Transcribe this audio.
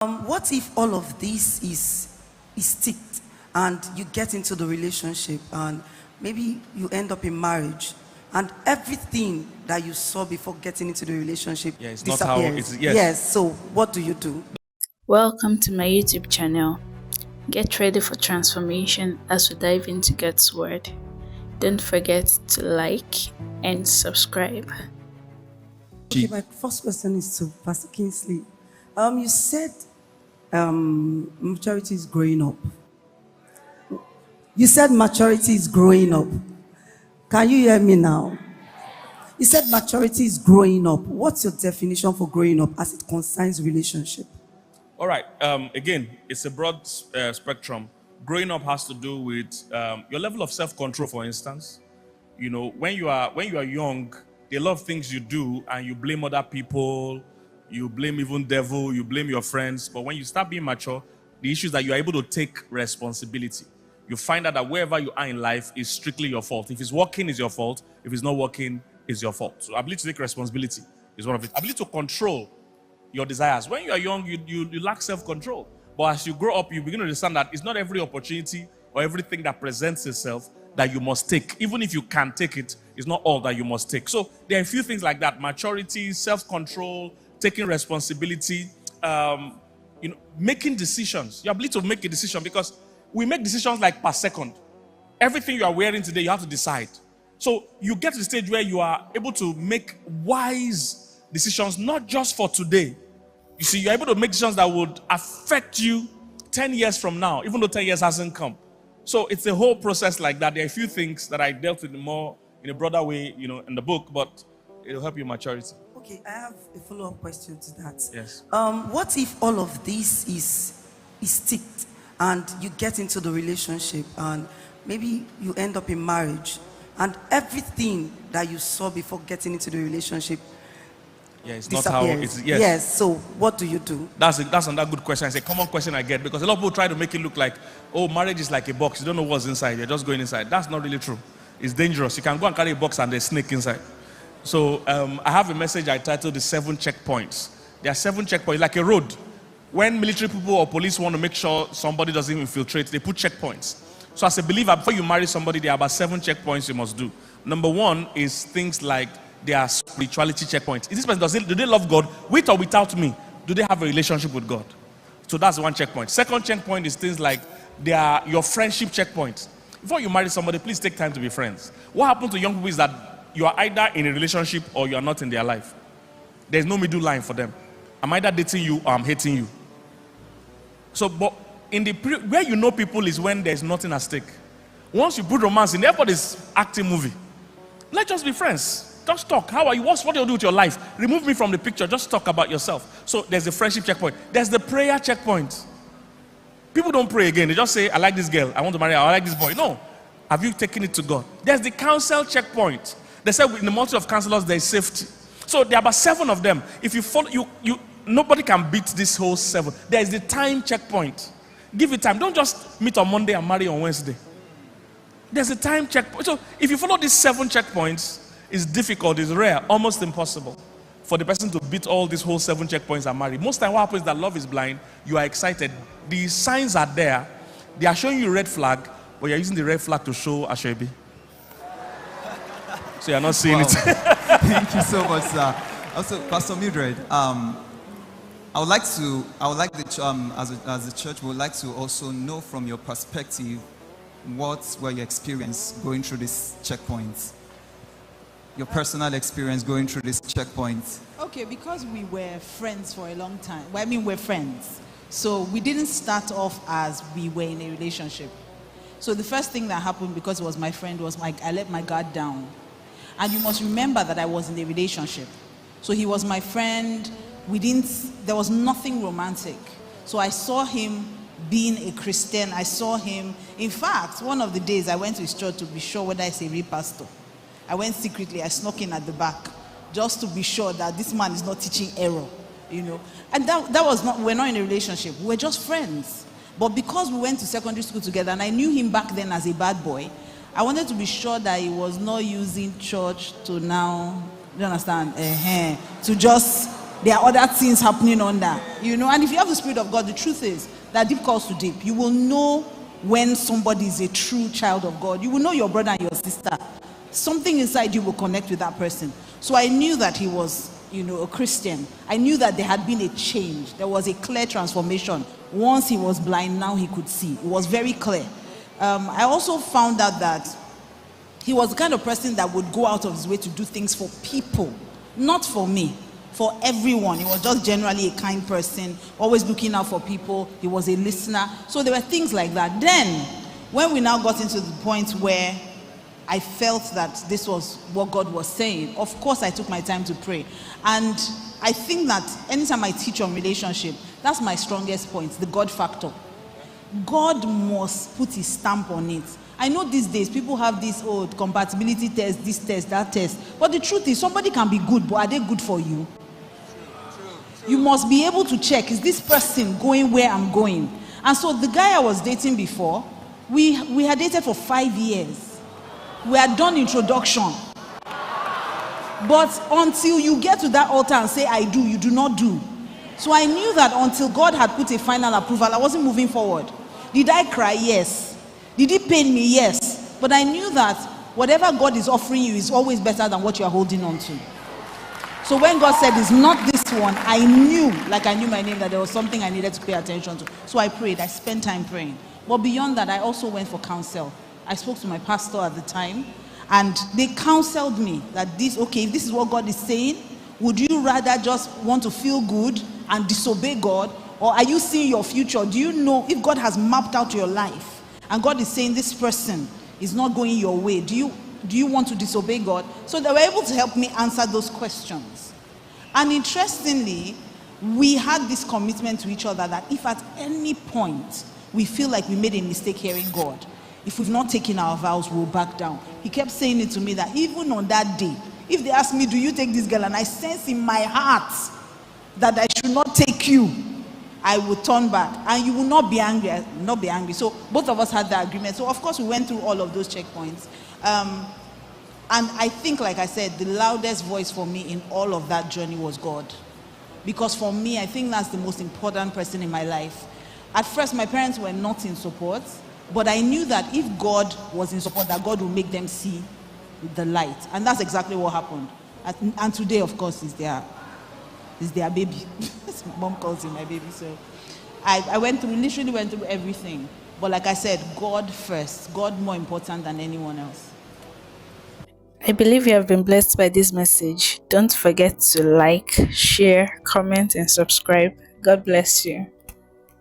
What if all of this is ticked and you get into the relationship and maybe you end up in marriage and everything that you saw before getting into the relationship it's disappears? not how it's, Yes. So what do you do? Welcome to my YouTube channel. Get ready for transformation as we dive into God's Word. Don't forget to like and subscribe. Okay, my first question is to Pastor Kingsley. You said maturity is growing up. You said maturity is growing up. Can you hear me now? You said maturity is growing up. What's your definition for growing up as it concerns relationship? All right. Again, it's a broad spectrum. Growing up has to do with your level of self-control, for instance. You know, when you are young, there are a lot of things you do and you blame other people, you blame even devil, you blame your friends. But when you start being mature, the issue is that you are able to take responsibility. You find out that wherever you are in life is strictly your fault. If it's working, it's your fault. If it's not working, it's your fault. So ability to take responsibility is one of it. Ability to control your desires. When you are young, you lack self-control. But as you grow up, you begin to understand that it's not every opportunity or everything that presents itself that you must take. Even if you can take it, it's not all that you must take. So there are a few things like that. Maturity, self-control, taking responsibility, making decisions. Your ability to make a decision, because we make decisions like per second. Everything you are wearing today, you have to decide. So you get to the stage where you are able to make wise decisions, not just for today. You see, you're able to make decisions that would affect you 10 years from now, even though 10 years hasn't come. So it's a whole process like that. There are a few things that I dealt with more in a broader way, in the book, but it'll help you maturity. Okay, I have a follow-up question to that. Yes. What if all of this is ticked and you get into the relationship and maybe you end up in marriage and everything that you saw before getting into the relationship it's disappears? not how it's. Yes. So what do you do? That's another good question. It's a common question I get, because a lot of people try to make it look like, oh, marriage is like a box. You don't know what's inside. You're just going inside. That's not really true. It's dangerous. You can go and carry a box and there's a snake inside. So I have a message I titled the 7 checkpoints. There are 7 checkpoints, like a road. When military people or police want to make sure somebody doesn't infiltrate, they put checkpoints. So as a believer, before you marry somebody, there are about 7 checkpoints you must do. Number 1 is things like their spirituality checkpoints. Is this person, do they love God with or without me? Do they have a relationship with God? So that's one checkpoint. Second checkpoint is things like your friendship checkpoints. Before you marry somebody, please take time to be friends. What happens to young people is that you are either in a relationship or you are not in their life. There's no middle line for them. I'm either dating you or I'm hating you. So, but in the period where you know people is when there's nothing at stake. Once you put romance in, everybody's acting movie. Let's just be friends. Just talk. How are you? What do you do with your life? Remove me from the picture. Just talk about yourself. So there's the friendship checkpoint. There's the prayer checkpoint. People don't pray again. They just say, I like this girl. I want to marry her. I like this boy. No. Have you taken it to God? There's the counsel checkpoint. They said in the multitude of counselors, there is safety. So there are about 7 of them. If you follow, nobody can beat this whole 7. There is the time checkpoint. Give it time. Don't just meet on Monday and marry on Wednesday. There's a time checkpoint. So if you follow these 7 checkpoints, it's difficult, it's rare, almost impossible for the person to beat all these whole 7 checkpoints and marry. Most time what happens is that love is blind. You are excited. The signs are there. They are showing you red flag, but you're using the red flag to show Ashwebi. So you're not seeing it. Thank you so much, sir. Also, Pastor Mildred, I would like as a church, we would like to also know from your perspective, what were your experience going through this checkpoint? Your personal experience going through this checkpoint? Okay, because we were friends for a long time. Well, I mean, we're friends. So we didn't start off as we were in a relationship. So the first thing that happened, because it was my friend, was I let my guard down. And you must remember that I was in a relationship. So he was my friend. There was nothing romantic. So I saw him being a Christian. I saw him. In fact, one of the days I went to his church to be sure whether he's a real pastor. I went secretly, I snuck in at the back just to be sure that this man is not teaching error, And that was not, we're not in a relationship. We're just friends. But because we went to secondary school together and I knew him back then as a bad boy, I wanted to be sure that he was not using church to now, you understand, to just there are other things happening under, you know. And if you have the Spirit of God, the truth is that deep calls to deep. You will know when somebody is a true child of God. You will know your brother and your sister. Something inside you will connect with that person. So I knew that he was, you know, a Christian. I knew that there had been a change. There was a clear transformation. Once he was blind, now he could see. It was very clear. I also found out that he was the kind of person that would go out of his way to do things for people, not for me, for everyone. He was just generally a kind person, always looking out for people. He was a listener. So there were things like that. Then, when we now got into the point where I felt that this was what God was saying, of course I took my time to pray. And I think that anytime I teach on relationship, that's my strongest point, the God factor. God must put his stamp on it. I know these days people have this compatibility test, this test, that test. But the truth is, somebody can be good, but are they good for you? You must be able to check, is this person going where I'm going? And so the guy I was dating before, we had dated for 5 years. We had done introduction. But until you get to that altar and say, I do, you do not do. So I knew that until God had put a final approval, I wasn't moving forward. Did I cry? Yes. Did it pain me? Yes. But I knew that whatever God is offering you is always better than what you are holding on to. So when God said, it's not this one, I knew, like I knew my name, that there was something I needed to pay attention to. So I prayed. I spent time praying. But beyond that, I also went for counsel. I spoke to my pastor at the time, and they counseled me that if this is what God is saying, would you rather just want to feel good and disobey God? Or are you seeing your future? Do you know if God has mapped out your life and God is saying this person is not going your way? Do you want to disobey God? So they were able to help me answer those questions. And interestingly, we had this commitment to each other that if at any point we feel like we made a mistake hearing God, if we've not taken our vows, we'll back down. He kept saying it to me that even on that day, if they ask me, do you take this girl? And I sense in my heart that I should not take you, I will turn back. And you will not be angry. So both of us had the agreement. So of course we went through all of those checkpoints. And I think, like I said, the loudest voice for me in all of that journey was God. Because for me, I think that's the most important person in my life. At first, my parents were not in support, but I knew that if God was in support, that God would make them see the light. And that's exactly what happened. And today, of course, is their baby. My mom calls him my baby. So I literally went through everything. But like I said, God first. God more important than anyone else. I believe you have been blessed by this message. Don't forget to like, share, comment, and subscribe. God bless you.